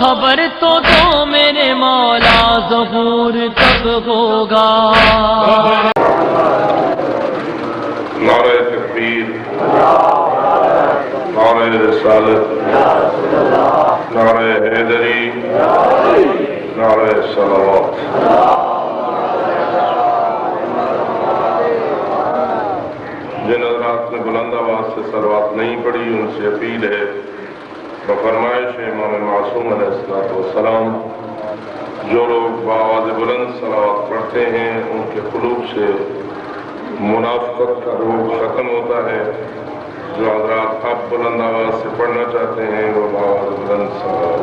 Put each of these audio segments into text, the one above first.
خبر تو دو میرے مولا ظہور کب ہوگا. نعرہ تکبیر، نعرہ رسالت، نعرہ حیدری، نعرہ صلوات. جن حضرات نے بلند آواز سے صلوات نہیں پڑھی ان سے اپیل ہے بفرمائش امام معصوم علیہ السلام جو لوگ بآواز بلند صلوات پڑھتے ہیں ان کے قلوب سے منافقت کا روگ ختم ہوتا ہے. جو حضرات اب بلند آواز سے پڑھنا چاہتے ہیں وہ بآواز بلند صلوات.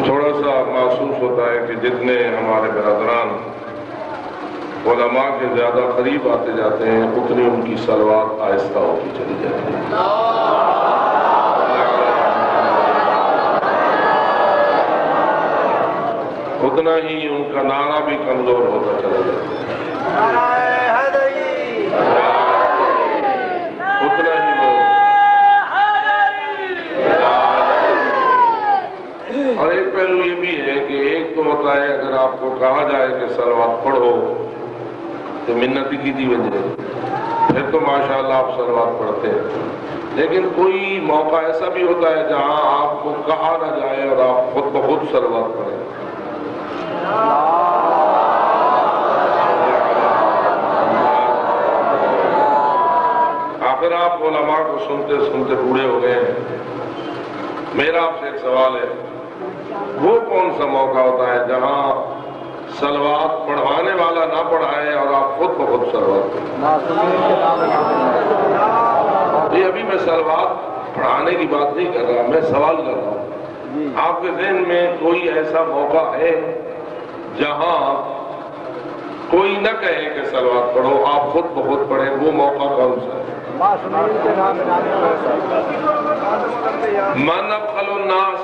تھوڑا سا محسوس ہوتا ہے کہ جتنے ہمارے برادران علماء کے زیادہ قریب آتے جاتے ہیں اتنی ان کی صلوات آہستہ ہوتی چلی جاتی ہے. اتنا ہی ان کا نعرہ بھی کمزور ہوتا چلا جاتا ہے. اتنا ہی وہ. اور ایک پہلو یہ بھی ہے کہ ایک تو ہوتا ہے اگر آپ کو کہا جائے کہ صلوات پڑھو تو منت کی دی وجہ پھر تو ماشاءاللہ آپ صلوات پڑھتے ہیں. لیکن کوئی موقع ایسا بھی ہوتا ہے جہاں آپ کو کہا نہ جائے اور آپ خود بخود صلوات پڑھیں. آخر آپ علماء کو سنتے سنتے بوڑھے ہو گئے ہیں. میرا آپ سے ایک سوال ہے، وہ کون سا موقع ہوتا ہے جہاں صلوات پڑھوانے والا نہ پڑھائے اور آپ خود بخود صلوات پڑھیں؟ یہ ابھی میں صلوات پڑھانے کی بات نہیں کر رہا، میں سوال کر رہا ہوں. آپ کے ذہن میں کوئی ایسا موقع ہے جہاں کوئی نہ کہے کہ صلوات پڑھو آپ خود بخود پڑھیں، وہ موقع کون سا ہے؟ من ابخل الناس.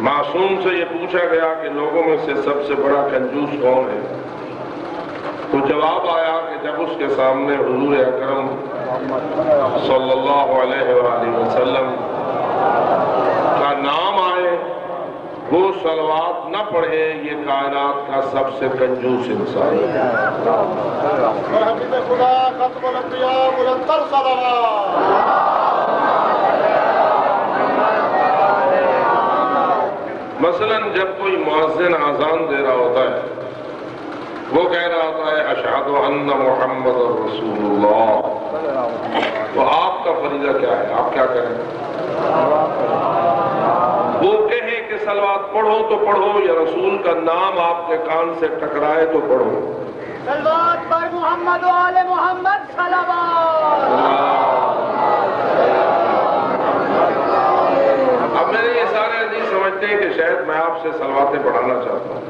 معصوم سے یہ پوچھا گیا کہ لوگوں میں سے سب سے بڑا کنجوس کون ہے؟ تو جواب آیا کہ جب اس کے سامنے حضور اکرم صلی اللہ علیہ وآلہ وسلم کا نام آئے وہ صلوات نہ پڑھے یہ کائنات کا سب سے کنجوس انسان ہے. مثلا جب کوئی مؤذن اذان دے رہا ہوتا ہے وہ کہہ رہا ہوتا ہے اشہد ان محمد رسول اللہ، تو آپ کا فریضہ کیا ہے؟ آپ کیا کریں؟ وہ کہے کہ صلوات پڑھو تو پڑھو یا رسول کا نام آپ کے کان سے ٹکرائے تو پڑھو. صلوات پر محمد و آل محمد صلوات. اب میرے یہ سارے عزیز سمجھتے ہیں کہ شاید میں آپ سے صلواتیں پڑھانا چاہتا ہوں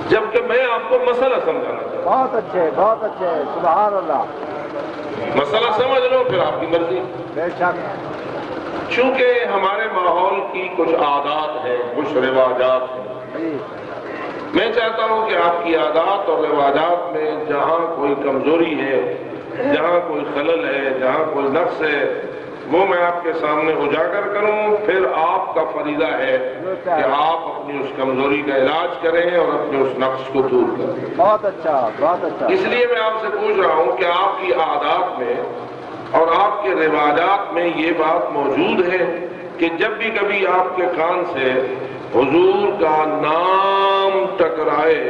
جبکہ میں آپ کو مسئلہ سمجھانا چاہتا ہوں. بہت اچھے بہت اچھے، سبحان اللہ. مسئلہ سمجھ لو پھر آپ کی مرضی. بے شک. چونکہ ہمارے ماحول کی کچھ عادات ہیں، کچھ رواجات ہیں. میں چاہتا ہوں کہ آپ کی عادات اور رواجات میں جہاں کوئی کمزوری ہے، جہاں کوئی خلل ہے، جہاں کوئی نقص ہے وہ میں آپ کے سامنے اجاگر کروں. پھر آپ کا فریضہ ہے کہ آپ اپنی اس کمزوری کا علاج کریں اور اپنے اس نقص کو دور کریں. بہت اچھا بہت اچھا. اس لیے میں آپ سے پوچھ رہا ہوں کہ آپ کی عادات میں اور آپ کے رواجات میں یہ بات موجود ہے کہ جب بھی کبھی آپ کے کان سے حضور کا نام ٹکرائے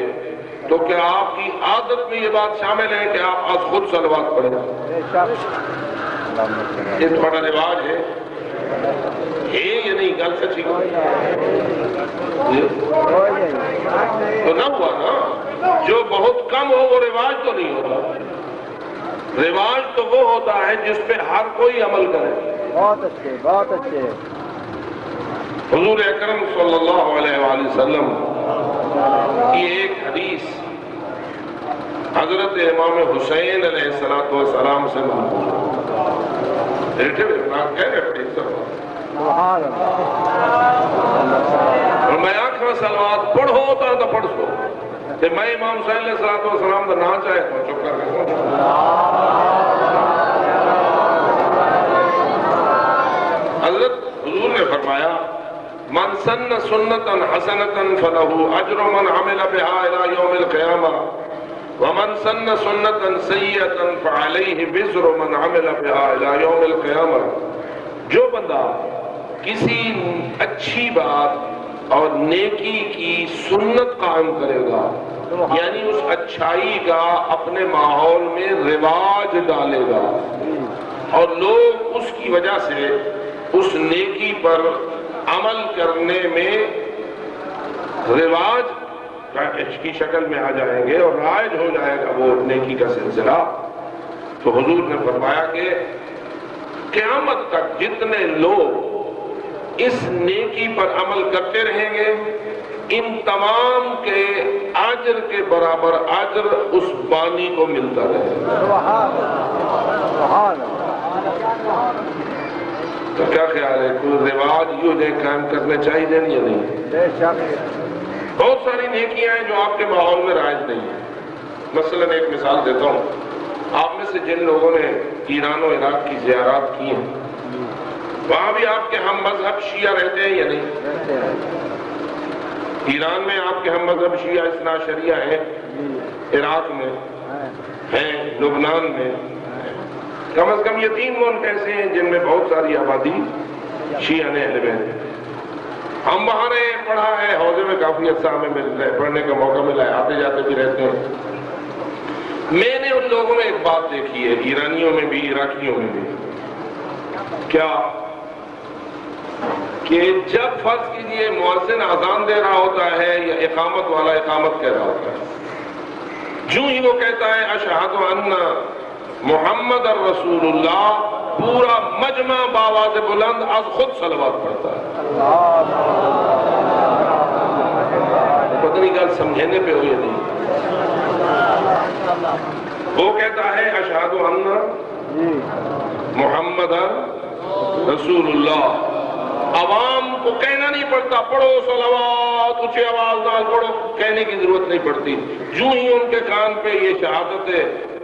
تو کیا آپ کی عادت میں یہ بات شامل ہے کہ آپ از خود صلوات پڑھیں؟ یہ تھوڑا رواج ہے یا نہیں؟ گل سچی تو نہ ہوا نا. جو بہت کم ہو وہ رواج تو نہیں ہوتا. رواج تو وہ ہوتا ہے جس پہ ہر کوئی عمل کرے. بہت اچھے بہت اچھے. حضور اکرم صلی اللہ علیہ وآلہ وسلم کی ایک حدیث حضرت امام حسین علیہ السلام سے منقول اور میں آنکھ میں صلوات پڑھو تو پڑھ سو کہ میں امام حسین علیہ السلام کا نام چاہے تو چپ کر کے حضرت حضور نے فرمایا من سن سنتا حسنتا فلہ اجر من عمل بها الى یوم القیامہ ومن سن سنتا سیئتا فعلیہ وزر من عمل بها الى یوم القیامہ. جو بندہ کسی اچھی بات اور نیکی کی سنت قائم کرے گا، یعنی اس اچھائی کا اپنے ماحول میں رواج ڈالے گا اور لوگ اس کی وجہ سے اس نیکی پر عمل کرنے میں رواج کی شکل میں آ جائیں گے اور رائج ہو جائے گا وہ نیکی کا سلسلہ. تو حضور نے فرمایا کہ قیامت تک جتنے لوگ اس نیکی پر عمل کرتے رہیں گے، ان تمام کے اجر کے برابر اجر اس بانی کو ملتا رہے گا. تو کیا خیال ہے، کوئی رواج یوں قائم کرنے چاہیے یا نہیں؟ بہت ساری نیکیاں ہیں جو آپ کے ماحول میں رائج نہیں ہیں. مثلا ایک مثال دیتا ہوں، آپ میں سے جن لوگوں نے ایران و عراق کی زیارات کی ہیں، وہاں بھی آپ کے ہم مذہب شیعہ رہتے ہیں یا نہیں؟ ایران میں آپ کے ہم مذہب شیعہ اثنا شریعہ ہیں، عراق میں ہیں، لبنان میں. کم از کم یہ 3 ملک ایسے ہیں جن میں بہت ساری آبادی شیعہ نے اہل بیت. ہم وہاں رہے، پڑھا ہے، حوضے میں کافی عرصہ ہمیں پڑھنے کا موقع ملا ہے، آتے جاتے بھی رہتے ہیں. میں نے ان لوگوں میں ایک بات دیکھی ہے، ایرانیوں میں بھی عراقیوں میں بھی، کیا کہ جب فرض کیجئے مؤذن اذان دے رہا ہوتا ہے یا اقامت والا اقامت کہہ رہا ہوتا ہے، جو ہی وہ کہتا ہے اشہد ان محمد الرسول اللہ، پورا مجمع بآواز بلند از خود صلوات پڑھتا ہے. پتہ نہیں گل سمجھنے پہ ہوئی نہیں. وہ کہتا ہے اشہد ان محمد رسول اللہ. عوام کو کہنا نہیں پڑتا پڑھو صلوات، اونچی آواز نال پڑھو، کہنے کی ضرورت نہیں پڑتی. جو ہی ان کے کان پہ یہ شہادت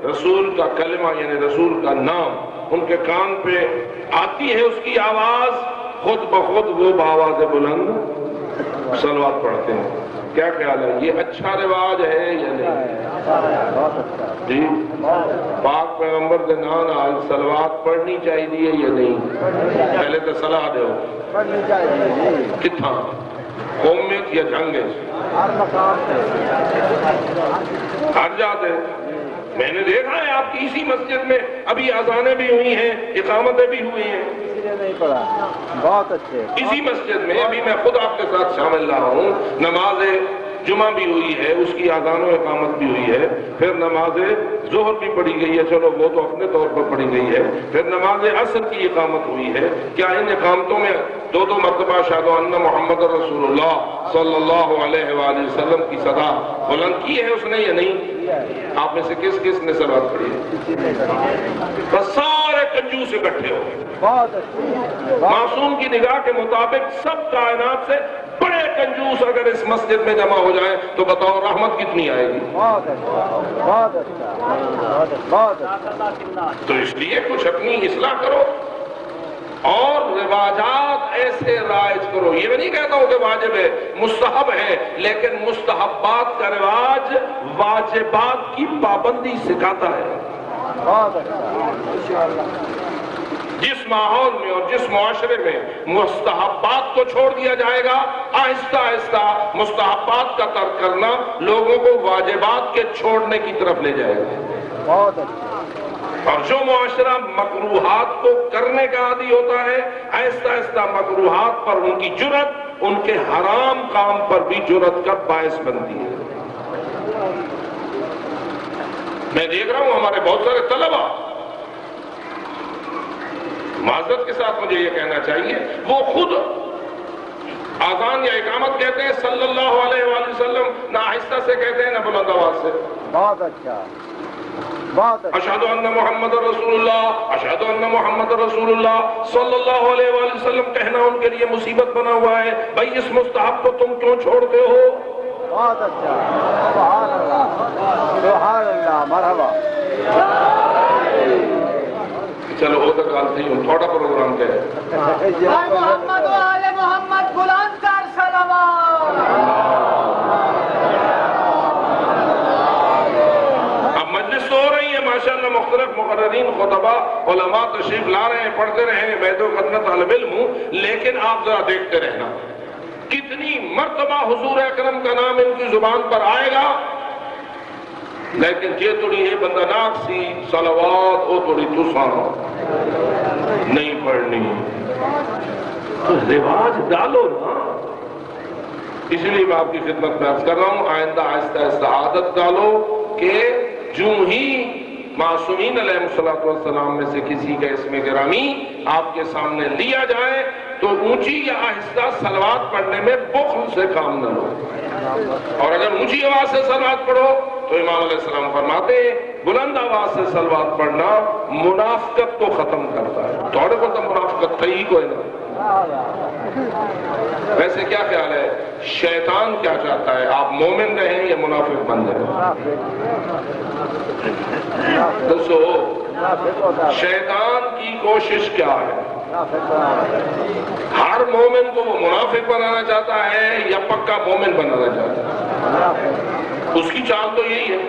رسول کا کلمہ یعنی رسول کا نام ان کے کان پہ آتی ہے، اس کی آواز خود بخود وہ بآواز بلند صلوات پڑھتے ہیں. کیا خیال ہے، یہ اچھا رواج ہے یا نہیں؟ جی پاک پیغمبر کے نام آج صلوات پڑھنی چاہیے یا نہیں؟ پہلے تو صلاح دو کتنا قوم میں یا جنگ میں ہر جاتے. میں نے دیکھا ہے آپ کی اسی مسجد میں ابھی اذانیں بھی ہوئی ہیں، اقامتیں بھی ہوئی ہیں. بہت اچھے. اسی مسجد میں ابھی میں خود آپ کے ساتھ شامل رہا ہوں، نماز جمعہ بھی ہوئی ہے، اس کی اذان و اقامت بھی ہوئی ہے، پھر نماز ظہر بھی پڑھی گئی ہے، چلو وہ تو اپنے طور پر پڑھی گئی ہے، پھر نماز عصر کی اقامت ہوئی ہے. کیا ان اقامتوں میں 2 مرتبہ اشہد ان محمد رسول اللہ صلی اللہ علیہ وآلہ وسلم کی صدا بلند کی ہے اس نے یا نہیں؟ آپ میں سے کس کس نے صلوات پڑھی ہے؟ بس سارے کنجوس اکٹھے ہو گئے. معصوم کی نگاہ کے مطابق سب کائنات سے بڑے کنجوس اگر اس مسجد میں جمع ہو جائیں تو بتاؤ رحمت کتنی آئے گی؟ تو اس لیے کچھ اپنی اصلاح کرو اور رواجات ایسے رائج کرو. یہ میں نہیں کہتا ہوں کہ واجب ہے، مستحب ہے، لیکن مستحبات کا رواج واجبات کی پابندی سکھاتا ہے. جس ماحول میں اور جس معاشرے میں مستحبات کو چھوڑ دیا جائے گا، آہستہ آہستہ مستحبات کا ترک کرنا لوگوں کو واجبات کے چھوڑنے کی طرف لے جائے گا. اور جو معاشرہ مکروہات کو کرنے کا عادی ہوتا ہے، آہستہ آہستہ مکروہات پر ان کی جرأت ان کے حرام کام پر بھی جرأت کا باعث بنتی ہے. میں دیکھ رہا ہوں ہمارے بہت سارے طلبہ، معذرت کے ساتھ مجھے یہ کہنا چاہیے، وہ خود آذان یا اقامت کہتے ہیں صلی اللہ علیہ وآلہ وسلم، نہ آہستہ سے کہتے ہیں نہ بلند آواز سے. بہت اچھا، بہت اچھا. اشہد ان محمد رسول اللہ، اشہد ان محمد رسول اللہ صلی اللہ علیہ وآلہ وسلم کہنا ان کے لیے مصیبت بنا ہوا ہے. بھائی اس مستحب کو تم کیوں چھوڑتے ہو؟ بہت اچھا سبحان اللہ سبحان اللہ مرحبا چلو وہ تو گل تھی تھوڑا پروگرام کیا ہے بر محمد و آل محمد بلند کر صلوات اب مجلس تو ہو رہی ہے ماشاءاللہ مختلف مقررین خطبہ علماء تشریف لا رہے ہیں پڑھتے رہیں گے میں تو ختم طالب علم ہوں لیکن آپ ذرا دیکھتے رہنا کتنی مرتبہ حضور اکرم کا نام ان کی زبان پر آئے گا لیکن یہ تھوڑی ہے بندہ ناک سی صلوات او تھوڑی تسان نہیں پڑھنی تو رواج ڈالو نا اس لیے میں آپ کی خدمت میں عرض کر رہا ہوں آئندہ آہستہ آہستہ عادت ڈالو کہ جو ہی معصومین علیہ السلام میں سے کسی کا اسم گرامی آپ کے سامنے لیا جائے تو اونچی یا آہستہ صلوات پڑھنے میں بخل سے کام نہ لو اور اگر اونچی آواز سے صلوات پڑھو تو امام علیہ السلام فرماتے ہیں بلند آواز سے صلوات پڑھنا منافقت کو ختم کرتا ہے تھوڑے کو تو منافقت تھی کوئی نہ ویسے کیا خیال ہے شیطان کیا چاہتا ہے آپ مومن رہیں یا منافق بن جائیں دوستو شیطان کی کوشش کیا ہے ہر مومن کو وہ منافق بنانا چاہتا ہے یا پکا مومن بنانا چاہتا ہے اس کی چال تو یہی ہے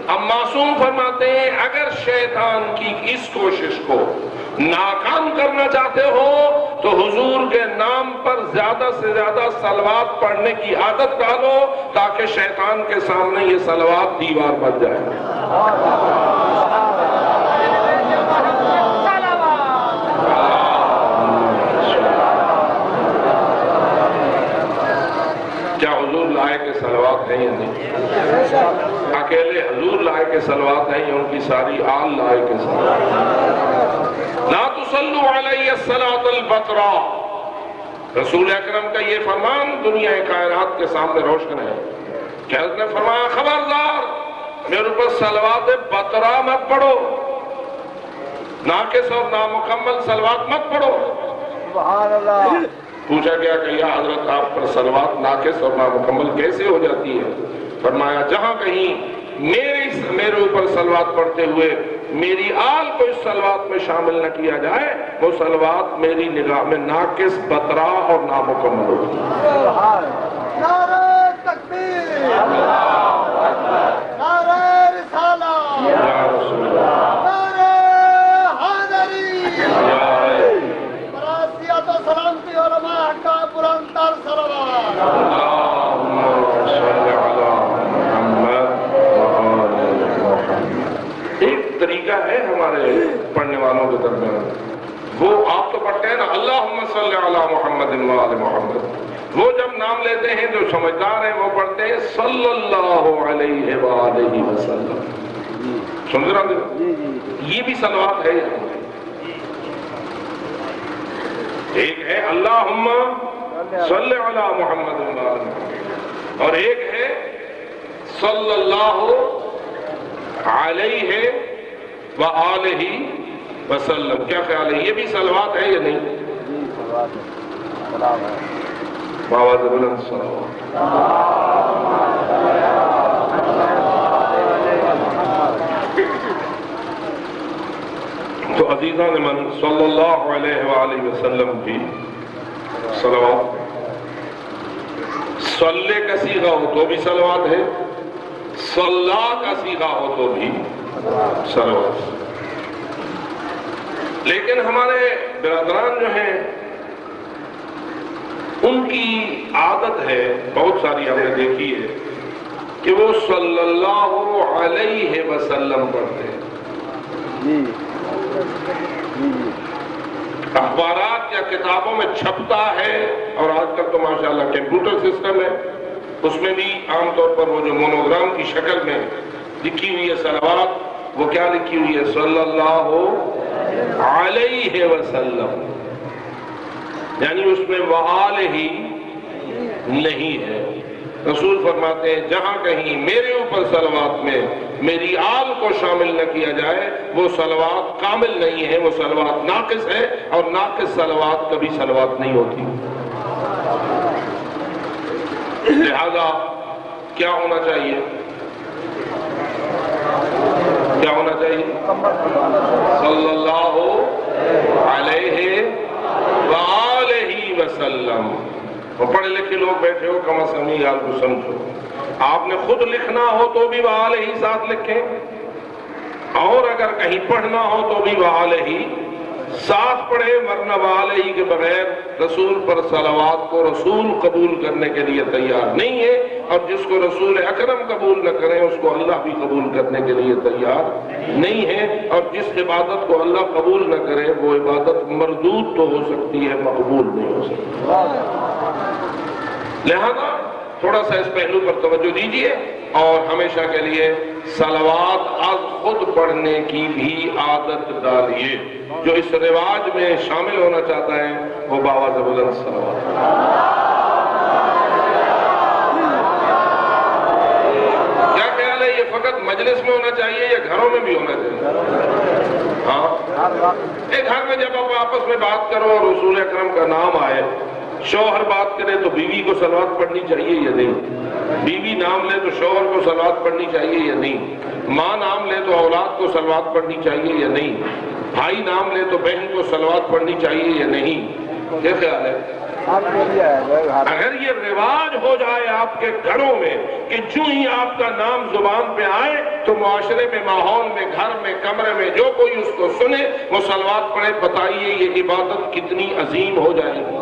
اب معصوم فرماتے ہیں اگر شیطان کی اس کوشش کو ناکام کرنا چاہتے ہو تو حضور کے نام پر زیادہ سے زیادہ صلوات پڑھنے کی عادت ڈالو تاکہ شیطان کے سامنے یہ صلوات دیوار بن جائے کیا حضور لائے کے صلوات ہیں یا نہیں اکیلے حضور لائے کے صلوات ہیں یا ان کی ساری آل لائے کے صلوات لا تصلوا علی الصلاۃ البترا رسول اکرم کا یہ فرمان دنیا کائنات کے سامنے روشن ہے کہ حضرت نے فرمایا خبردار میرے اوپر صلوات بترا مت پڑھو ناقص اور نامکمل صلوات مت پڑھو سبحان اللہ پوچھا گیا کہ یا حضرت آپ پر صلوات ناقص اور نامکمل کیسے ہو جاتی ہے فرمایا جہاں کہیں میرے اوپر صلوات پڑھتے ہوئے میری آل کو اس صلوات میں شامل نہ کیا جائے وہ صلوات میری نگاہ میں ناقص بترا اور نامکمل ہوتی ہے نعرہ تکبیر نعرہ رسالہ یا رسول اللہ نعرہ حیدری یا براسیت و سلامتی علماء کا بلند تر صلوات اللہم صلی علی محمد وآل محمد ایک طریقہ ہے ہمارے پڑھنے والوں کے درمیان وہ آپ تو پڑھتے ہیں نا اللہم صلی علی محمد وآل محمد وہ جب نام لیتے ہیں جو سمجھدار ہیں وہ پڑھتے ہیں صلی اللہ علیہ وآلہ وسلم سمجھ رہا ہوں یہ بھی صلوات ہے ایک ہے اللہم صلی علی محمد وآلہ محمد اور ایک ہے صلی اللہ علیہ وآلہ وسلم کیا خیال ہے یہ بھی صلوات ہے یا نہیں باواد بلند صلوات تو عزیزان من صلی اللہ علیہ وآلہ وسلم کی صلوات صلی کا صیغہ ہو تو بھی صلوات ہے صلی کا صیغہ ہو تو بھی صلوات لیکن ہمارے برادران جو ہیں ان کی عادت ہے بہت ساری ہم نے دیکھی ہے کہ وہ صلی اللہ علیہ وسلم پڑھتے ہیں اخبارات یا کتابوں میں چھپتا ہے اور آج کل تو ماشاءاللہ کمپیوٹر سسٹم ہے اس میں بھی عام طور پر وہ جو مونوگرام کی شکل میں لکھی ہوئی ہے صلوات وہ کیا لکھی ہوئی ہے صلی اللہ علیہ وسلم یعنی اس میں وآلہ نہیں ہے رسول فرماتے ہیں جہاں کہیں میرے اوپر صلوات میں میری آل کو شامل نہ کیا جائے وہ صلوات کامل نہیں ہے وہ صلوات ناقص ہے اور ناقص صلوات کبھی صلوات نہیں ہوتی لہذا کیا ہونا چاہیے؟ کیا ہونا چاہیے؟ صلی اللہ علیہ وآلہ وسلم. اور پڑھے لکھے لوگ بیٹھے ہو، کم از کم یہ حال کو سمجھو. آپ نے خود لکھنا ہو تو بھی وآلہ ساتھ لکھیں، اور اگر کہیں پڑھنا ہو تو بھی وآلہ ساتھ پڑھے، ورنہ وآلہ کے بغیر رسول پر صلوات کو رسول قبول کرنے کے لیے تیار نہیں ہے، اور جس کو رسول اکرم قبول نہ کریں اس کو اللہ بھی قبول کرنے کے لیے تیار نہیں ہے، اور جس عبادت کو اللہ قبول نہ کرے وہ عبادت مردود تو ہو سکتی ہے، مقبول نہیں ہو سکتی. لہذا تھوڑا سا اس پہلو پر توجہ دیجئے، اور ہمیشہ کے لیے صلوات از خود پڑھنے کی بھی عادت ڈالیے. جو اس رواج میں شامل ہونا چاہتا ہے وہ باواز بلند صلوات. کیا خیال ہے، یہ فقط مجلس میں ہونا چاہیے یا گھروں میں بھی ہونا چاہیے؟ ہاں، ایک گھر میں جب آپ آپس میں بات کرو اور رسول اکرم کا نام آئے، شوہر بات کرے تو بیوی کو صلوات پڑھنی چاہیے یا نہیں؟ بیوی نام لے تو شوہر کو صلوات پڑھنی چاہیے یا نہیں؟ ماں نام لے تو اولاد کو صلوات پڑھنی چاہیے یا نہیں؟ بھائی نام لے تو بہن کو صلوات پڑھنی چاہیے یا نہیں؟ کیا خیال ہے؟ اگر یہ رواج ہو جائے آپ کے گھروں میں کہ جو ہی آپ کا نام زبان پہ آئے تو معاشرے میں، ماحول میں، گھر میں، کمرے میں جو کوئی اس کو سنے وہ صلوات پڑھے، بتائیے یہ عبادت کتنی عظیم ہو جائے گی.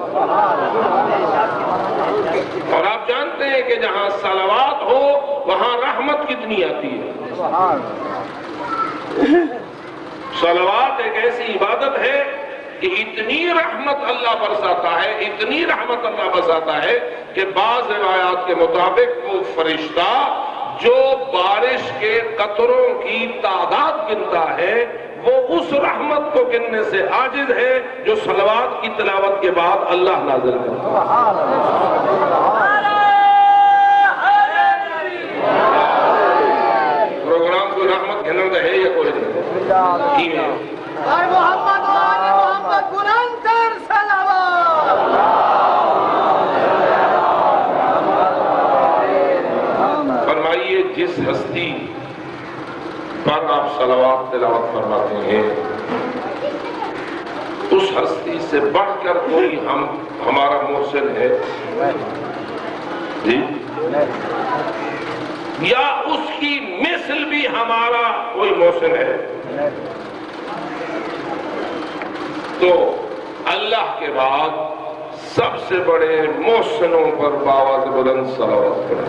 اور آپ جانتے ہیں کہ جہاں صلوات ہو وہاں رحمت کتنی آتی ہے. صلوات ایک ایسی عبادت ہے کہ اتنی رحمت اللہ برساتا ہے، اتنی رحمت اللہ برساتا ہے کہ بعض روایات کے مطابق وہ فرشتہ جو بارش کے قطروں کی تعداد گنتا ہے وہ اس رحمت کو گننے سے عاجز ہے جو صلوات کی تلاوت کے بعد اللہ نازل کرتا ہے. پروگرام کوئی رحمت گھنن ہے یا کوئی نہیں؟ اور محمد و آل محمد بلندتر صلوات. فرمائیے جس ہستی پر آپ صلوات تلاوت فرماتے ہیں اس ہستی سے بڑھ کر کوئی ہمارا محسن ہے جی، یا اس کی مثل بھی ہمارا کوئی محسن ہے؟ تو اللہ کے بعد سب سے بڑے محسنوں پر باواز بلند صلوات کریں.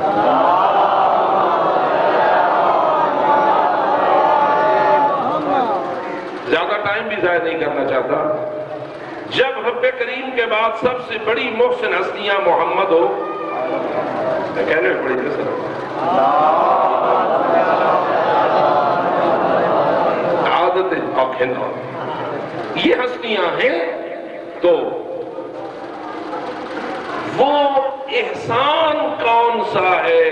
زیادہ ٹائم بھی ضائع نہیں کرنا چاہتا. جب رب کریم کے بعد سب سے بڑی محسن ہستیاں محمد ہو، کہنے میں بڑی کسر عادت یہ ہستیاں ہیں تو وہ احسان کون سا ہے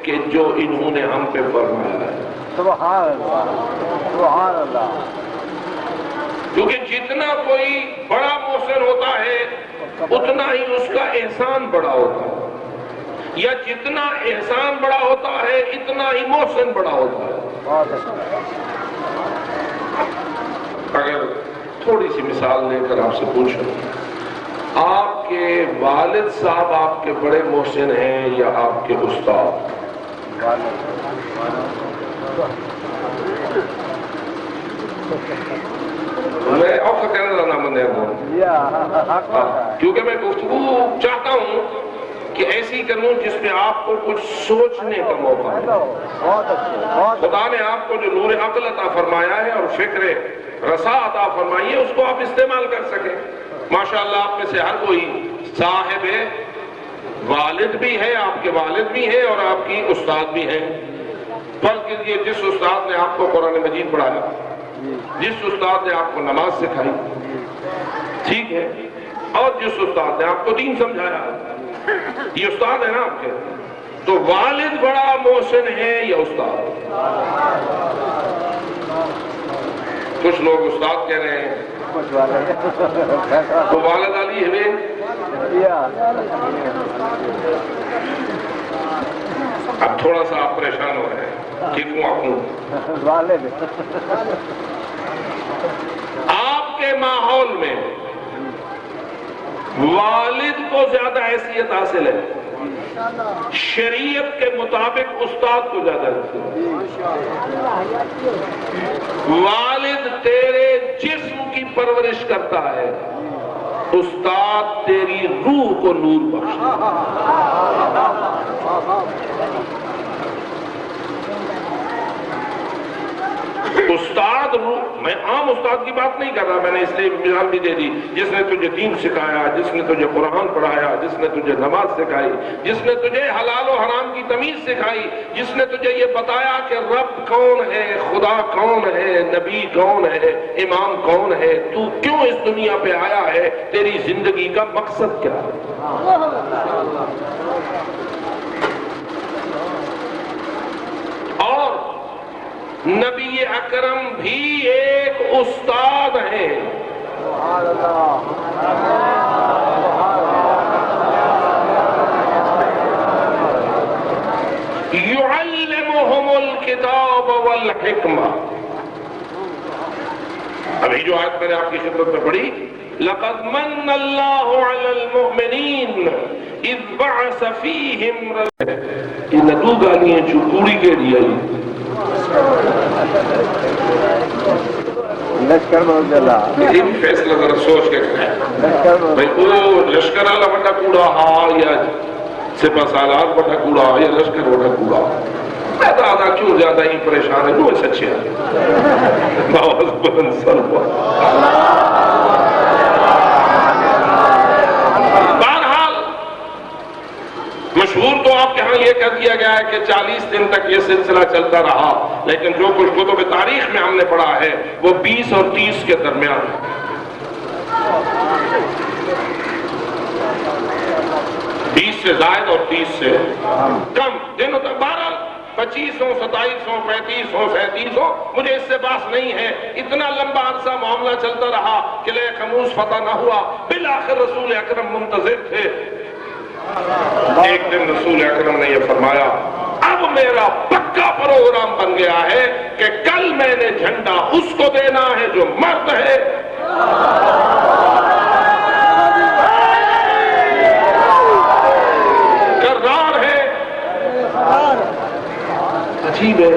کہ جو انہوں نے ہم پہ فرمایا ہے. سبحان اللہ، سبحان اللہ. کیونکہ جتنا کوئی بڑا محسن ہوتا ہے اتنا ہی اس کا احسان بڑا ہوتا ہے، یا جتنا احسان بڑا ہوتا ہے اتنا ہی محسن بڑا ہوتا ہے. بہت اچھا. اگر تھوڑی سی مثال لے کر آپ سے پوچھوں، آپ کے والد صاحب آپ کے بڑے محسن ہیں یا آپ کے استاد؟ میں آپ کا کہنے والا نام کیونکہ میں گفتگو چاہتا ہوں کہ ایسی کروں جس میں آپ کو کچھ سوچنے کا موقع ہے. خدا نے آپ کو جو نور عقل عطا فرمایا ہے اور فکر رسا عطا فرمائی ہے اس کو آپ استعمال کر سکیں. ماشاءاللہ آپ میں سے ہر کوئی صاحب والد بھی ہے، آپ کے والد بھی ہیں اور آپ کی استاد بھی ہیں. فرض کیجیے جس استاد نے آپ کو قرآن مجید پڑھایا، جس استاد نے آپ کو نماز سکھائی، ٹھیک ہے، اور جس استاد نے آپ کو دین سمجھایا، یہ استاد ہے نا آپ کے. تو والد بڑا محسن ہے یا استاد؟ کچھ لوگ استاد کہہ رہے ہیں تو والد علی ہے. اب تھوڑا سا آپ پریشان ہو رہے ہیں، ٹھیک ہوں آپ ہوں؟ والد آپ کے ماحول میں والد کو زیادہ حیثیت حاصل ہے، شریعت کے مطابق استاد کو زیادہ حیثیت ہے۔ والد تیرے جسم کی پرورش کرتا ہے، استاد تیری روح کو نور بخشتا ہے۔ استاد روح، میں عام استاد کی بات نہیں کر رہا، میں نے اس لیے مثال بھی دے دی، جس نے تجھے دین سکھایا، جس نے تجھے قرآن پڑھایا، جس نے تجھے نماز سکھائی، جس نے تجھے حلال و حرام کی تمیز سکھائی، جس نے تجھے یہ بتایا کہ رب کون ہے، خدا کون ہے، نبی کون ہے، امام کون ہے، تو کیوں اس دنیا پہ آیا ہے، تیری زندگی کا مقصد کیا ہے۔ اور نبی اکرم بھی ایک استاد ہیں۔ یعلمہم الکتاب والحکمہ، ابھی جو آیت میں نے آپ کی خدمت میں پڑھی، لقد من اللہ علی المؤمنین اذ بعث فیہم یہ ندو گالیاں چکوڑی کے دیا لشکر بہت اللہ یہ بھی فیصلہ ذرا سوچ کے کریں بھائی، وہ لشکر والا بڑا کوڑا ہاں یا سپہ سالار بڑا کوڑا یا لشکر بڑا کوڑا، میں دادا کیوں زیادہ ہی پریشان ہے، وہ سچے ہیں باوز بلند سلوہ۔ بہرحال مشہور تو آپ کے ہاں یہ کر دیا گیا ہے کہ 40 دن تک یہ سلسلہ چلتا رہا، لیکن جو کچھ کتب تاریخ میں ہم نے پڑھا ہے وہ 20 اور 30 کے درمیان ہے۔ 20 سے زائد اور 30 سے کم دنوں تک، 12 2500 2700 3500 3700، مجھے اس سے باس نہیں ہے۔ اتنا لمبا عرصہ معاملہ چلتا رہا، قلعہ خموس فتح نہ ہوا، بالآخر رسول اکرم منتظر تھے۔ ایک دن رسول اکرم نے یہ فرمایا، اب میرا پکا پروگرام بن گیا ہے کہ کل میں نے جھنڈا اس کو دینا ہے جو مرد ہے، کرار ہے۔ عجیب ہے،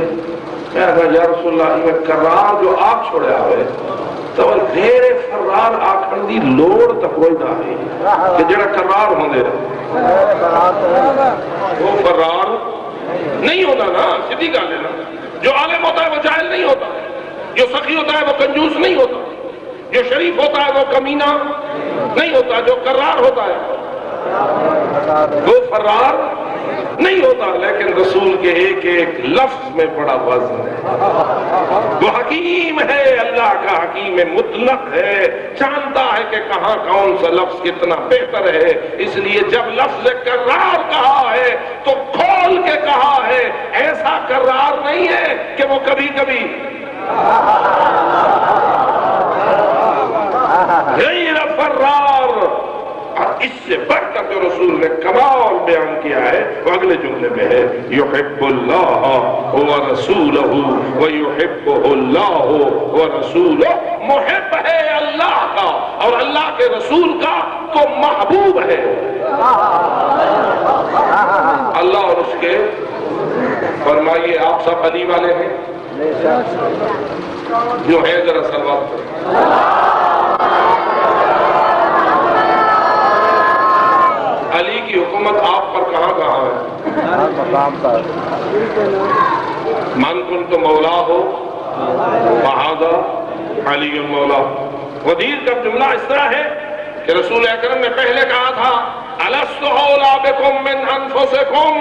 میں کہا یا رسول اللہ میں کرار جو آپ چھوڑے آئے تو غیر فرار آکھن دی لوڑ تک کوئی نہ ہے کہ جڑا کرار ہوندے وہ فرار نہیں ہوتا نا، سیدھی گل ہے نا۔ جو عالم ہوتا ہے وہ جاہل نہیں ہوتا، جو سخی ہوتا ہے وہ کنجوس نہیں ہوتا، جو شریف ہوتا ہے وہ کمینہ نہیں ہوتا، جو کرار ہوتا ہے وہ فرار نہیں ہوتا۔ لیکن رسول کے ایک ایک لفظ میں بڑا وزن ہے، وہ حکیم ہے، اللہ کا حکیم مطلق ہے، جانتا ہے کہ کہاں کون سا لفظ کتنا بہتر ہے، اس لیے جب لفظ کرار کہا ہے تو کھول کے کہا ہے، ایسا کرار نہیں ہے کہ وہ کبھی کبھی غیر فرار۔ اور اس سے بڑھ کر جو رسول نے کمال بیان کیا ہے وہ اگلے جملے میں ہے، یحب اللہ ورسولہ ویحبہ اللہ ورسولہ، محب ہے اللہ کا اور اللہ کے رسول کا تو محبوب ہے۔ اللہ اور اس کے، فرمائیے آپ سب علی والے ہیں جو ہیں، ذرا سلوات کریں۔ علی کی حکومت آپ پر کہاں کہاں ہے؟ من کنت مولا ہو فہذا علی مولا۔ غدیر کا جملہ اس طرح ہے کہ رسول اکرم نے پہلے کہا تھا، الست اولی بکم من انفسکم،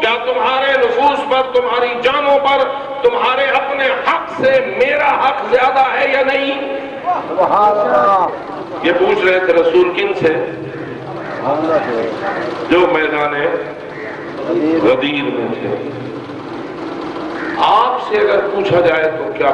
کیا تمہارے نفوس پر، تمہاری جانوں پر، تمہارے اپنے حق سے میرا حق زیادہ ہے یا نہیں؟ یہ پوچھ رہے تھے رسول کن سے؟ جو میدان غدیر میں تھے۔ آپ سے اگر پوچھا جائے تو کیا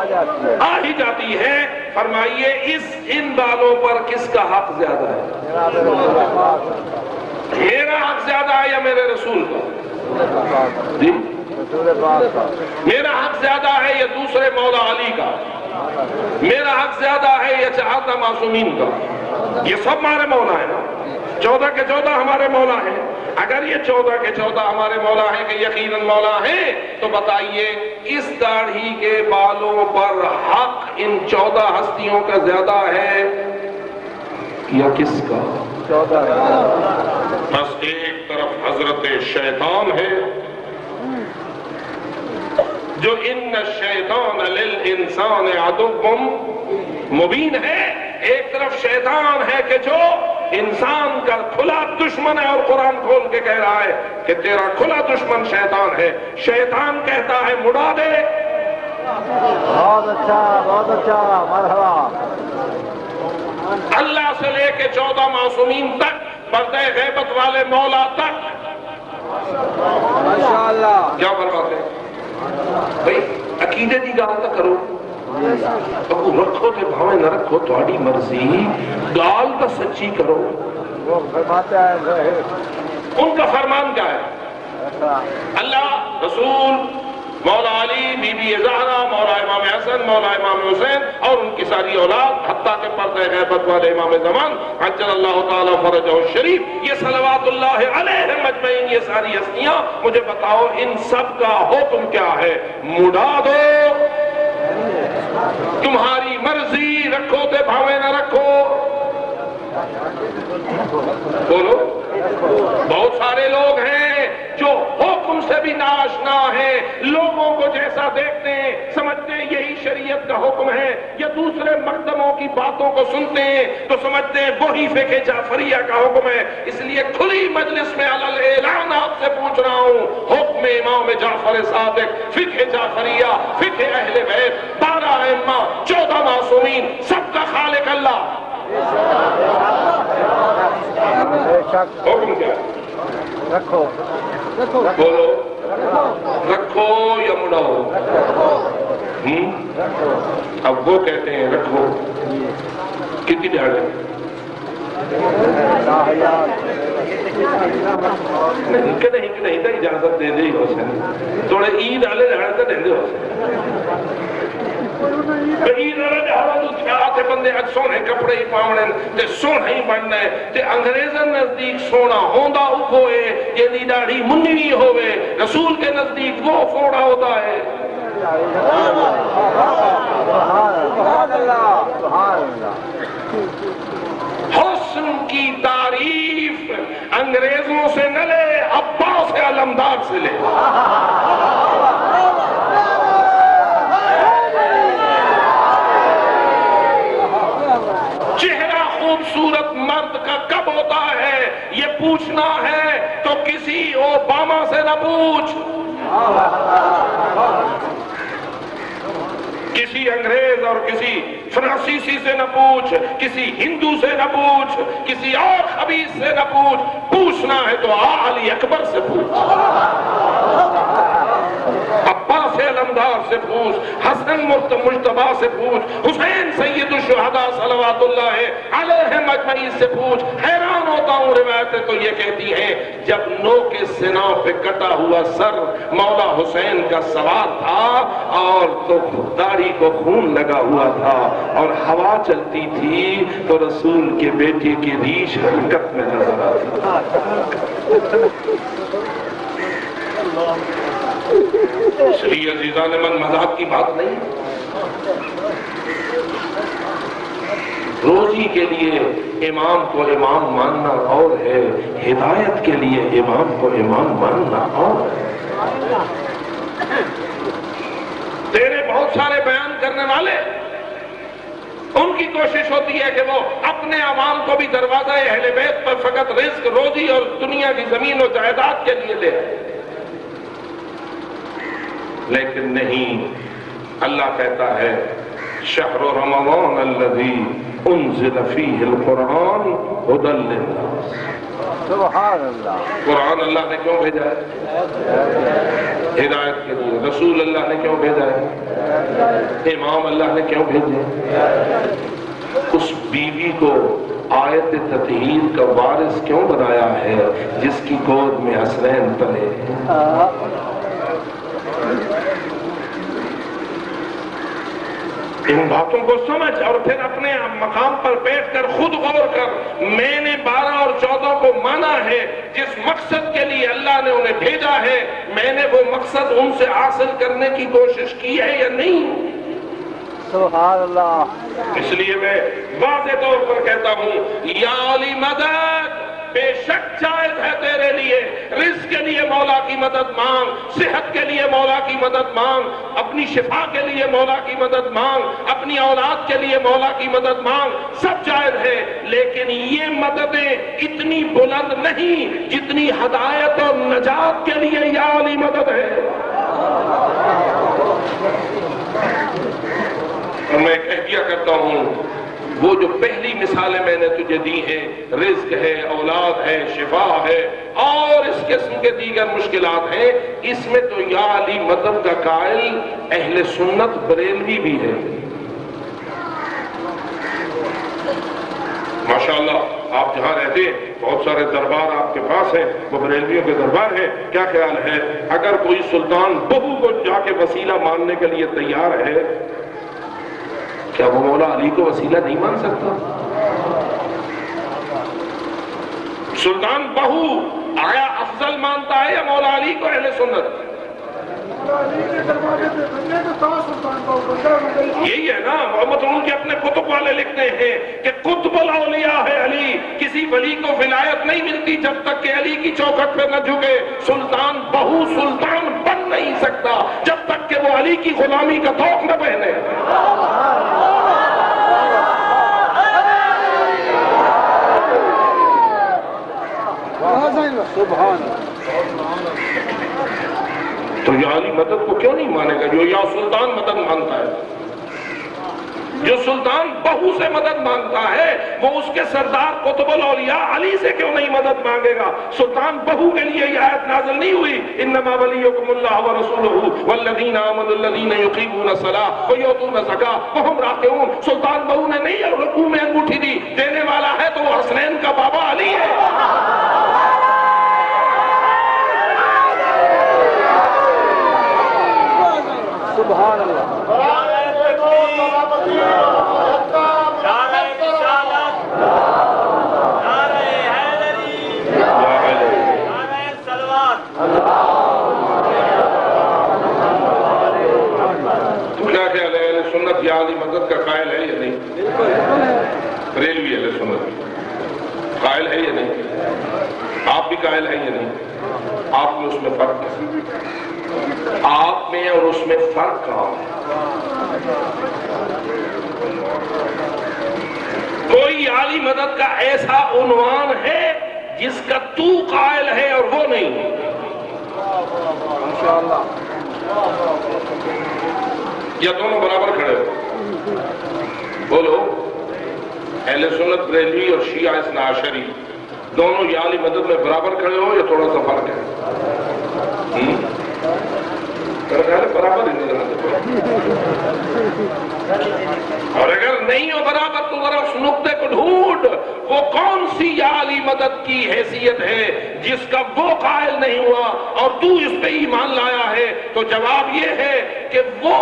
آ ہی جاتی ہے. فرمائیے ان بالوں پر کس کا حق زیادہ ہے؟ میرا حق زیادہ ہے یا میرے رسول کا؟ جی میرا حق زیادہ ہے یا دوسرے مولا علی کا؟ میرا حق زیادہ ہے یا چہارہ معصومین کا؟ یہ سب ہمارے مولا ہیں نا. 14 کے 14 ہمارے مولا ہیں. اگر یہ 14 کے 14 ہمارے مولا ہیں کہ یقیناً مولا ہیں، تو بتائیے اس داڑھی کے بالوں پر حق ان 14 ہستیوں کا زیادہ ہے یا کس کا؟ 14. بس ایک طرف حضرت شیطان ہے جو ان الشیطان للانسان عدو مبین ہے. ایک طرف شیطان ہے کہ جو انسان کا کھلا دشمن ہے، اور قرآن کھول کے کہہ رہا ہے کہ تیرا کھلا دشمن شیطان ہے. شیطان کہتا ہے مڑا دے. بہت اچھا مرحبا. اللہ سے لے کے 14 معصومین تک، پردہ غیبت والے مولا تک. ماشاءاللہ. کیا فرماتے ہیں بھئی؟ عقیدے دی گال نہ کرو، رکھو تے بھاوے نہ رکھو تہاڈی مرضی، گال تو سچی کرو. وہ فرماتے ہیں ان کا فرمان کیا ہے؟ اللہ، رسول، مولا علی، بی بی زہرا، مولا امام حسن، مولا امام حسین اور ان کی ساری اولاد، حتیٰ کہ پردہ غیبت والے امام زمان عجل اللہ تعالیٰ فرجہ الشریف، یہ صلوات اللہ علیہ مجمعین، یہ ساری ہستیاں، مجھے بتاؤ ان سب کا حکم کیا ہے؟ مڑا دو. تمہاری مرضی، رکھو تے بھاوے نہ رکھو. بولو. بہت سارے لوگ ہیں جو حکم سے بھی ناشنا ہیں، لوگوں کو جیسا دیکھتے ہیں سمجھتے ہیں یہی شریعت کا حکم ہے، یا دوسرے مقدموں کی باتوں کو سنتے ہیں تو سمجھتے ہیں وہی فقہ جعفریہ کا حکم ہے. اس لیے کھلی مجلس میں علی اعلان آپ سے پوچھ رہا ہوں، حکم امام جعفر صادق، فقہ جعفریہ، فقہ اہل بیت، 12 ائمہ، 14 معصومین، سب کا خالق اللہ. حکم کیا ہے؟ رکھو. بولو. رکھو یا مڑاؤ؟ اب وہ کہتے ہیں رکھو. کتنی دہاڑے؟ نہیں تو اجازت دے دے ہو سکے تھوڑے عید والے دہاڑے تو دے ہو سکے. عید والے دہاڑے تو چھاتے بندے اج سونے کپڑے ہی پاونے تے سونا ہی بننا ہے تے انگریزاں نزدیک سونا ہوندا ہوئے جیدی داڑھی منی ہوئے، رسول کے نزدیک وہ فوڑا ہوتا ہے. حسن کی تعریف انگریزوں سے نہ لے، عباس علمدار سے لے. چہرہ خوبصورت مرد کا کب ہوتا ہے یہ پوچھنا ہے تو کسی اوباما سے نہ پوچھ، کسی انگریز اور کسی فرانسیسی سے نہ پوچھ، کسی ہندو سے نہ پوچھ، کسی اور خبیث سے نہ پوچھ. پوچھنا ہے تو علی اکبر سے پوچھ، عباس علمدار سے پوچھ، حسن مجتبی سے پوچھ، حسین سید الشہداء صلوات اللہ علیہ مجمعین سے پوچھ. حیران ہوتا ہوں، روایتیں تو یہ کہتی ہیں جب نو کے سنا پہ کٹا ہوا سر مولا حسین کا سوار تھا اور تو داڑھی کو خون لگا ہوا تھا اور ہوا چلتی تھی تو رسول کے بیٹے کی ریش حرکت میں نظر آتی. اس لیے عزیزان من مذہب کی بات نہیں، روزی کے لیے امام کو امام ماننا اور ہے، ہدایت کے لیے امام کو امام ماننا اور ہے. تیرے بہت سارے بیان کرنے والے ان کی کوشش ہوتی ہے کہ وہ اپنے عوام کو بھی دروازہ اہل بیت پر فقط رزق، روزی اور دنیا کی زمین و جائیداد کے لیے لے، لیکن نہیں. اللہ کہتا ہے شہر رمضان الذی انزل فیہ القرآن ھدی للناس. سبحان اللہ. قرآن اللہ نے کیوں بھیجا ہے؟ ہدایت کے لیے. رسول اللہ نے کیوں بھیجا ہے؟ امام اللہ نے کیوں بھیجے؟ اس بیوی کو آیت تطہیر کا وارث کیوں بنایا ہے جس کی گود میں حسنین پلے ہیں؟ ان باتوں کو سمجھ اور پھر اپنے مقام پر بیٹھ کر خود غور کر. میں نے 12 اور 14 کو مانا ہے جس مقصد کے لیے اللہ نے انہیں بھیجا ہے. میں نے وہ مقصد ان سے حاصل کرنے کی کوشش کی ہے یا نہیں؟ سبحان اللہ. اس لیے میں واضح طور پر کہتا ہوں یا علی مدد بے شک جائز ہے تیرے لیے. رزق کے لیے مولا کی مدد مانگ, صحت کے لیے مولا کی مدد مانگ, اپنی شفا کے لیے مولا کی مدد مانگ, اپنی اولاد کے لیے مولا کی مدد مانگ. سب جائز ہے, لیکن یہ مددیں اتنی بلند نہیں جتنی ہدایت اور نجات کے لیے یا علی مدد ہے. اور میں کہہ دیا کرتا ہوں وہ جو پہلی مثالیں میں نے تجھے دی ہیں, رزق ہے, اولاد ہے, شفا ہے اور اس قسم کے دیگر مشکلات ہیں, اس میں تو یا علی مدد کا قائل اہل سنت بریلوی بھی ہے. ماشاءاللہ آپ جہاں رہتے ہیں بہت سارے دربار آپ کے پاس ہیں, وہ بریلویوں کے دربار ہیں. کیا خیال ہے اگر کوئی سلطان بہو کو جا کے وسیلہ ماننے کے لیے تیار ہے, کیا وہ مولا علی کو وسیلہ نہیں مان سکتا؟ سلطان بہو آیا افضل مانتا ہے یا مولا علی کو اہل سنت؟ یہی ہے نا. محمد رسول کے اپنے کتب والے لکھتے ہیں کہ قطب الاولیاء ہے علی. کسی ولی کو ولایت نہیں ملتی جب تک کہ علی کی چوکھٹ پہ نہ جھکے. سلطان بہو سلطان بن نہیں سکتا جب تک کہ وہ علی کی غلامی کا طوق نہ پہنے. تو یا علی مدد کو کیوں نہیں مانے گا جو یا سلطان مدد مانگتا ہے؟ جو سلطان بہو سے مدد مانگتا ہے وہ اس کے سردار قطب الاولیاء علی سے کیوں نہیں مدد مانگے گا؟ سلطان بہو کے لیے یہ آیت نازل نہیں ہوئی انما ولیکم اللہ ورسولہ والذین آمنوا الذین یقیمون الصلاۃ ویؤتون الزکاۃ وہم راکعون. سلطان بہو نے نہیں رکوع میں انگوٹھی دی, دینے والا ہے تو وہ حسنین کا بابا علی ہے. سبحان اللہ. تو کیا خیال ہے اہل سنت یا علی مدد کا قائل ہے یا نہیں؟ بریلوی اہل سنت قائل ہے یا نہیں؟ آپ بھی قائل ہے یا نہیں؟ آپ میں اس میں فرق ہے. آپ میں اور اس میں فرق کہاں ہے؟ کوئی عالی مدد کا ایسا عنوان ہے جس کا تو قائل ہے اور وہ نہیں؟ انشاءاللہ. یا دونوں برابر کھڑے ہو؟ بولو. اہل سنت بریلوی اور شیعہ اثنا عشری دونوں یا علی مدد میں برابر کھڑے ہو یا تھوڑا سا فرق ہے؟ برابر ہی نظر آتے. اور اگر نہیں ہو برابر تو ذرا اس نقطے کو ڈھونڈ, وہ کون سی یا علی مدد کی حیثیت ہے جس کا وہ قائل نہیں ہوا اور تو اس پہ ایمان لایا ہے. تو جواب یہ ہے کہ وہ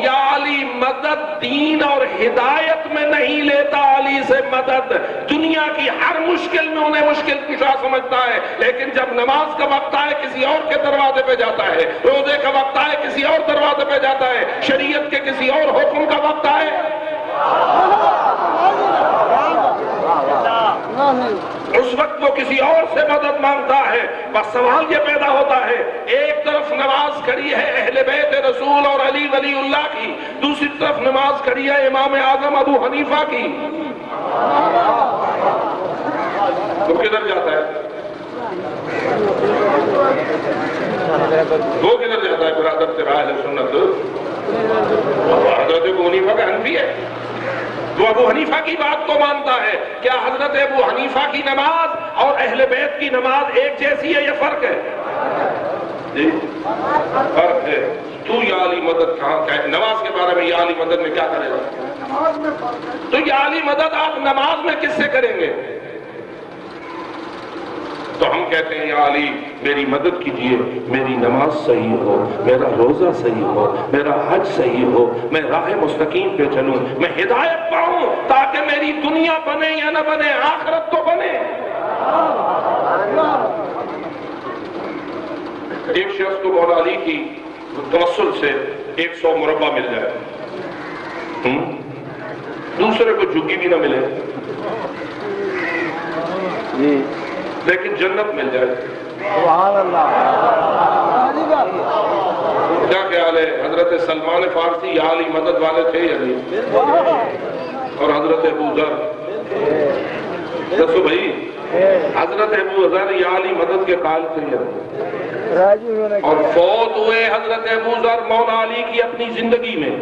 یا علی مدد دین اور ہدایت میں نہیں لیتا علی سے مدد. دنیا کی ہر مشکل میں انہیں مشکل کشا سمجھتا ہے, لیکن جب نماز کا وقت آئے کسی اور کے دروازے پہ جاتا ہے, روزے کا وقت آئے کسی اور دروازے پہ جاتا ہے, شریعت کے کسی اور حکم کا وقت آئے اس وقت وہ کسی اور سے مدد مانگتا ہے. بس سوال یہ پیدا ہوتا ہے, ایک طرف نماز کھڑی ہے اہل بیت رسول اور علی ولی اللہ کی, دوسری طرف نماز کھڑی ہے امام اعظم ابو حنیفہ کی. تو کدھر جاتا ہے؟ وہ کدھر جاتا ہے برادر تیرا اہل سنت؟ حضرت ابو حنیفہ کا حنفی ہے, وہ ابو حنیفہ کی بات کو مانتا ہے. کیا حضرت ابو حنیفہ کی نماز اور اہل بیت کی نماز ایک جیسی ہے یا فرق ہے؟ جی فرق ہے. تو یا علی مدد کہاں کا ہے؟ نماز کے بارے میں یا علی مدد میں کیا کرے گا؟ تو یا علی مدد آپ نماز میں کس سے کریں گے؟ تو ہم کہتے ہیں یا علی میری مدد کیجئے، میری نماز صحیح ہو، میرا روزہ صحیح ہو، میرا حج صحیح ہو، میں راہ مستقیم پہ چلوں، میں ہدایت پاؤں، تاکہ میری دنیا بنے یا نہ بنے آخرت تو بنے. ایک شخص کو مولا علی کی توسل سے 100 مربع مل جائے، دوسرے کو جھگی بھی نہ ملے لیکن جنت مل جائے. سبحان اللہ. کیا خیال ہے؟ حضرت سلمان فارسی یا علی مدد والے تھے یا نہیں؟ اور حضرت ابو ذر، دسو بھائی، حضرت ابو ذر یا علی مدد کے قائل تھے یا نہیں؟ اور فوت ہوئے حضرت ابو ذر مولا علی کی اپنی زندگی میں،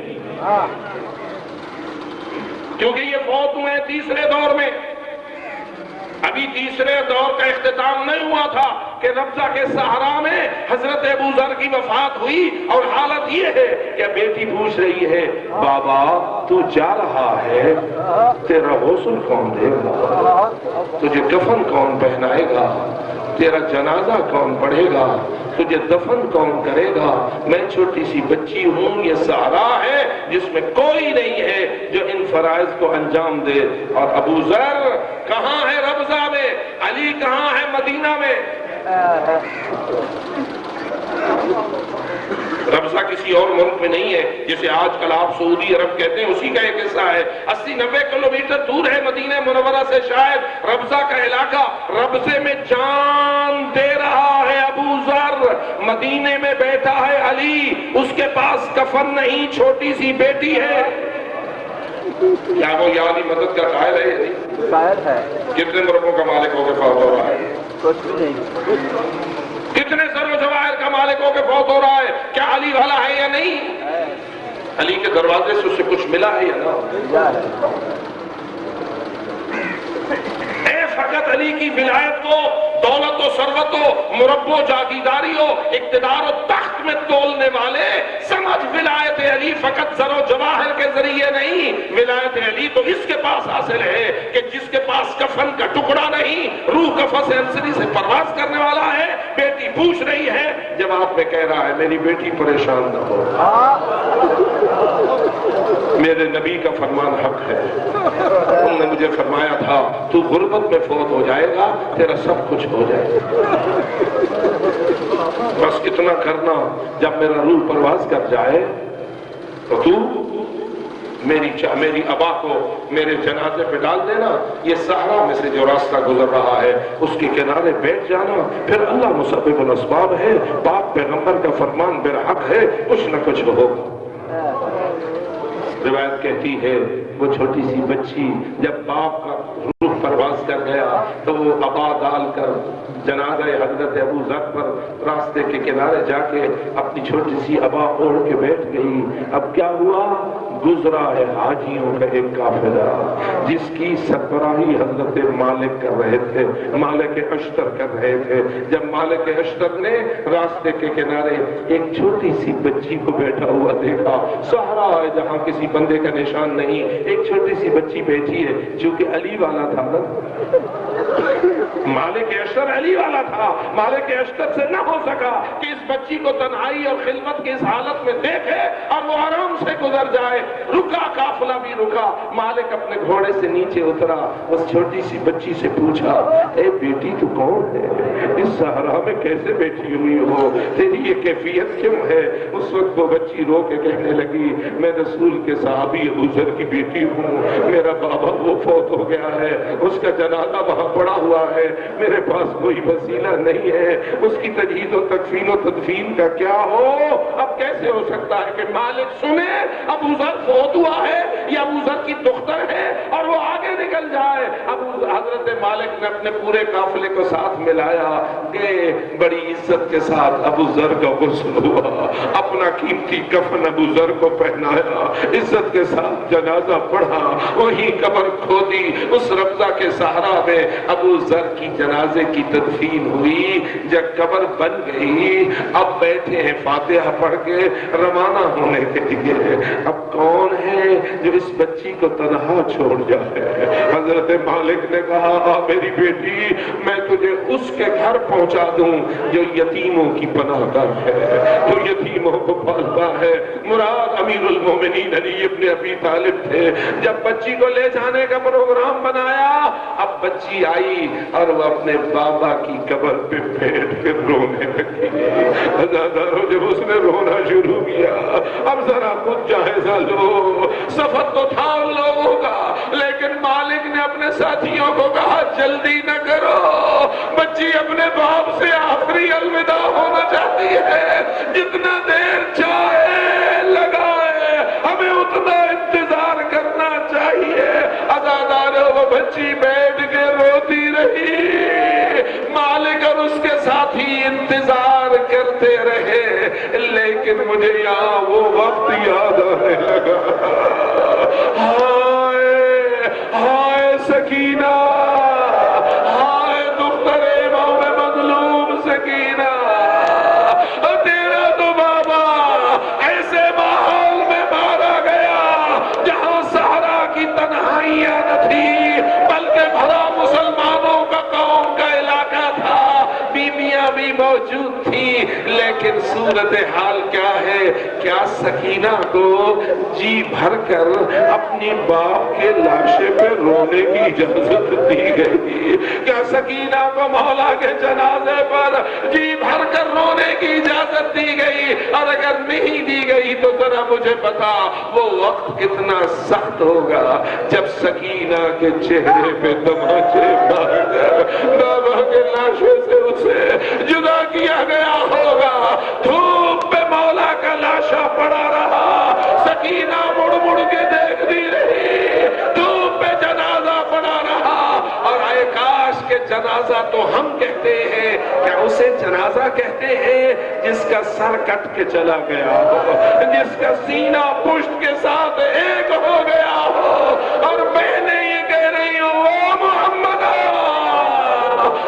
کیونکہ یہ فوت ہوئے تیسرے دور میں. ابھی تیسرے دور کا اختتام نہیں ہوا تھا کہ ربضہ کے صحرا میں حضرت ابو ذر کی وفات ہوئی، اور حالت یہ ہے کہ بیٹی پوچھ رہی ہے بابا تو جا رہا ہے، تیرا غسل کون دے گا؟ تجھے کفن کون پہنائے گا؟ تیرا جنازہ کون پڑھے گا؟ تجھے دفن کون کرے گا؟ میں چھوٹی سی بچی ہوں، یہ صحرا ہے جس میں کوئی نہیں ہے جو ان فرائض کو انجام دے. اور ابو ذر کہاں ہے؟ ربضہ میں. علی کہاں ہے؟ مدینہ میں. ربضہ کسی اور ملک میں نہیں ہے، جسے آج کل آپ سعودی عرب کہتے ہیں، اسی کا ایک حصہ ہے. 80-90 کلومیٹر دور ہے مدینہ منورہ سے. شاید ربضہ کا علاقہ ربضے میں جان دے رہا ہے ابو ذر، مدینے میں بیٹھا ہے علی، اس کے پاس کفن نہیں، چھوٹی سی بیٹی ہے. کیا وہ یا علی مدد کا قائل ہے یا نہیں؟ قائل ہے. کتنے مربوں کا مالک ہو کے فوت ہو رہا ہے؟ کچھ بھی نہیں. کتنے زر و جواہر کا مالک ہو کے فوت ہو رہا ہے؟ کیا علی والا ہے یا نہیں؟ علی کے دروازے سے اسے کچھ ملا ہے یا نہ؟ اے فقط علی کی ولایت کو دولت و ثروت و مرب و جاگیرداری و اقتدار و تخت میں تولنے والے سمجھ، ولایت علی فقط زر و جواہر کے ذریعے نہیں. ولایت علی تو اس کے پاس حاصل ہے کہ جس کے پاس کفن کا ٹکڑا نہیں، روح کفن سے انسری سے پرواز کرنے والا ہے. بیٹی پوچھ رہی ہے، جواب میں کہہ رہا ہے میری بیٹی پریشان نہ ہو، میرے نبی کا فرمان حق ہے. انہوں نے مجھے فرمایا تھا تو غربت میں فوت ہو جائے گا، تیرا سب کچھ ہو جائے گا، بس اتنا کرنا، جب میرا روح پرواز کر جائے تو تو میری ابا کو میرے جنازے پہ ڈال دینا. یہ صحرا میں سے جو راستہ گزر رہا ہے اس کے کنارے بیٹھ جانا، پھر اللہ مسبب الاسباب ہے، پاک پیغمبر کا فرمان بالحق ہے، کچھ نہ کچھ ہوگا. روایت کہتی ہے وہ چھوٹی سی بچی جب باپ کا روح پرواز کر گیا تو وہ ابا ڈال کر جنازہ حضرت ابو ذر پر راستے کے کنارے جا کے اپنی چھوٹی سی ابا اوڑھ کے بیٹھ گئی. اب کیا ہوا؟ گزرا ہے حاجیوں کا ایک قافلہ جس کی سربراہی حضرت مالک کر رہے تھے، مالک اشتر کر رہے تھے. جب مالک اشتر نے راستے کے کنارے ایک چھوٹی سی بچی کو بیٹھا ہوا دیکھا، صحرا ہے جہاں کسی بندے کا نشان نہیں، ایک چھوٹی سی بچی بیٹھی ہے، چونکہ علی والا تھا نا، مالک اشتر علی والا تھا. مالک اشتر سے نہ ہو سکا کہ اس بچی کو تنہائی اور خلوت کی اس حالت میں دیکھے اور وہ آرام سے گزر جائے. رکا، قافلہ بھی رکا. مالک اپنے گھوڑے سے نیچے اترا، اس چھوٹی سی بچی سے پوچھا اے بیٹی تو کون ہے؟ اس صحرا میں کیسے بیٹھی ہوئی ہو؟ تیری یہ کیفیت کیوں ہے؟ اس وقت وہ بچی رو کے کہنے لگی میں رسول کے صحابی ابو ذر کی بیٹی ہوں، میرا بابا وہ فوت ہو گیا ہے، اس کا جنازہ وہاں پڑا ہوا ہے، میرے پاس کوئی وسیلہ نہیں ہے، اس کی تجہیز و تکفین و تدفین کا کیا ہو؟ اب کیسے کیسے ہو سکتا ہے کہ مالک سنے ابو ذر فوت ہوا ہے یا ابو ذر کی دختر ہے اور وہ آگے نکل جائے؟ حضرت مالک نے اپنے پورے قافلے کو ساتھ ملایا کہ بڑی عزت کے ساتھ ابو ذر کا غسل ہوا، اپنا قیمتی کفن ابو ذر کو پہنایا، عزت کے ساتھ جنازہ پڑھا، وہی قبر کھودی، اس ربضہ کے سہارا میں ابو ذر کی جنازے کی تدفین ہوئی۔ جب قبر بن گئی اب بیٹھے ہیں فاتحہ پڑھ کے روانہ ہونے کے لیے، اب کون ہے جو اس بچی کو تنہا چھوڑ جائے؟ حضرت مالک نے کہا میری بیٹی میں تجھے اس کے گھر پہنچا دوں جو یتیموں کی پناہ گاہ ہے، جو یتیموں کو پالتا ہے۔ مراد امیر المومنین علی ابن ابی طالب تھے۔ جب بچی کو لے جانے کا پروگرام بنایا اب بچی آئی اور وہ اپنے بابا کی قبر پہ بیٹھ کے رونے لگی۔ عزادارو جب اس نے رونا شروع کیا اب ذرا کچھ جائزہ لو، سفر تو تھا ان لوگوں کا لیکن مالک نے اپنے ساتھیوں کو کہا جلدی نہ کرو، بچی اپنے باپ سے آخری الوداع ہونا چاہتی ہے، جتنا دیر چاہے لگائے ہمیں اتنا انتظار کرنا چاہیے۔ عزادارو وہ بچی بیٹھ کے روتی رہی، مالک اور اس کے ساتھی انتظار کرتے رہے، لیکن مجھے یہاں وہ وقت یاد آنے لگا۔ ہائے ہائے سکینہ، ہائے دختر امام مظلوم سکینہ، تیرا تو بابا ایسے ماحول میں مارا گیا جہاں صحرا کی تنہائیاں نہ تھی بلکہ بھرا مسلمانوں کا قوم کا علاقہ تھا، بیویاں بھی موجود تھی، لیکن صورتحال کیا ہے؟ کیا سکینہ کو جی بھر کر اپنی باپ کے لاشے پہ رونے کی اجازت دی گئی؟ کیا سکینہ کو مولا کے جنازے پر جی بھر کر رونے کی اجازت دی گئی؟ اور اگر نہیں دی گئی تو ذرا مجھے بتا وہ وقت کتنا سخت ہوگا جب سکینہ کے چہرے پہ تماچے مار کر بابا کے لاشے سے اسے جدا کیا گیا ہوگا۔ دھوپ پہ مولا کا لاشا پڑا رہا، سکینہ مڑ مڑ کے دیکھتی رہی، دھوپ پہ جنازہ پڑا رہا، اور اے کاش کے جنازہ تو ہم کہتے ہیں، کیا اسے جنازہ کہتے ہیں جس کا سر کٹ کے چلا گیا ہو، جس کا سینہ پشت کے ساتھ ایک ہو گیا ہو، اور میں نے یہ کہہ رہی ہوں او محمد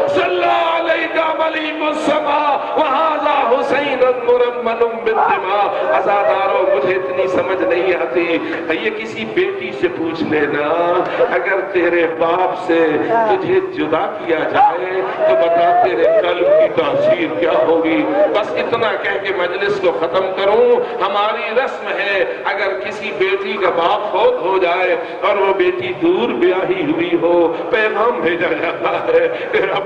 صلی اللہ علیہ ملیک السماء وہذا حسین مرمل بالدماء۔ عزادارو مجھے اتنی سمجھ نہیں آتی، یہ کسی بیٹی سے پوچھ لینا اگر تیرے باپ سے تجھے جدا کیا جائے تو بتا تیرے قلب کی تاثیر کیا ہوگی۔ بس اتنا کہہ کے مجلس کو ختم کروں، ہماری رسم ہے اگر کسی بیٹی کا باپ فوت ہو جائے اور وہ بیٹی دور بیاہی ہوئی ہو پیغام بھیجا جاتا ہے تیرا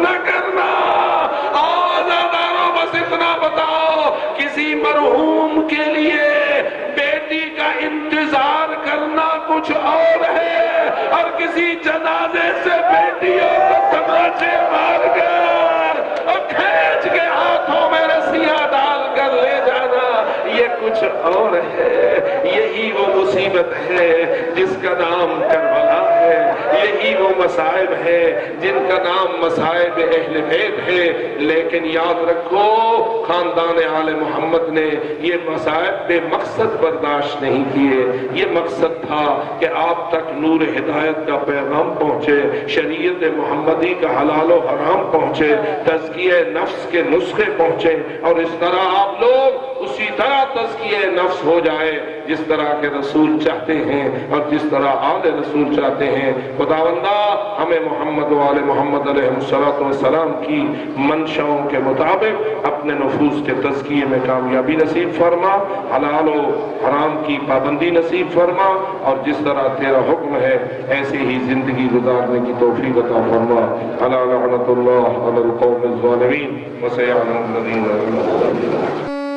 نہ کرنا۔ آزادارو بس اتنا بتاؤ کسی مرحوم کے لیے بیٹی کا انتظار کرنا کچھ اور ہے اور کسی جنازے سے بیٹیوں کو تماچے مار کر اور کھینچ کے ہاتھوں میں رسیاں ڈال کر لے جانا یہ کچھ اور ہے۔ یہی وہ مصیبت ہے جس کا نام کربلا ہے، یہی وہ مصائب ہے جن کا نام مصائب اہل بیت ہے۔ لیکن یاد رکھو خاندان آل محمد نے یہ مصائب بے مقصد برداشت نہیں کیے، یہ مقصد تھا کہ آپ تک نور ہدایت کا پیغام پہنچے، شریعت محمدی کا حلال و حرام پہنچے، تزکیہ نفس کے نسخے پہنچے، اور اس طرح آپ لوگ اسی طرح تزکیہ نفس ہو جائے جس طرح کے رسول چاہتے ہیں اور جس طرح آل رسول چاہتے ہیں۔ خداوندہ ہمیں محمد و آل محمد علیہ السلام کی منشاؤں کے مطابق اپنے نفوس کے تزکیے میں کامیابی نصیب فرما، حلال و حرام کی پابندی نصیب فرما، اور جس طرح تیرا حکم ہے ایسے ہی زندگی گزارنے کی توفیق عطا فرما۔ الا لعنت اللہ علی القوم الظالمین وسيعلم الذين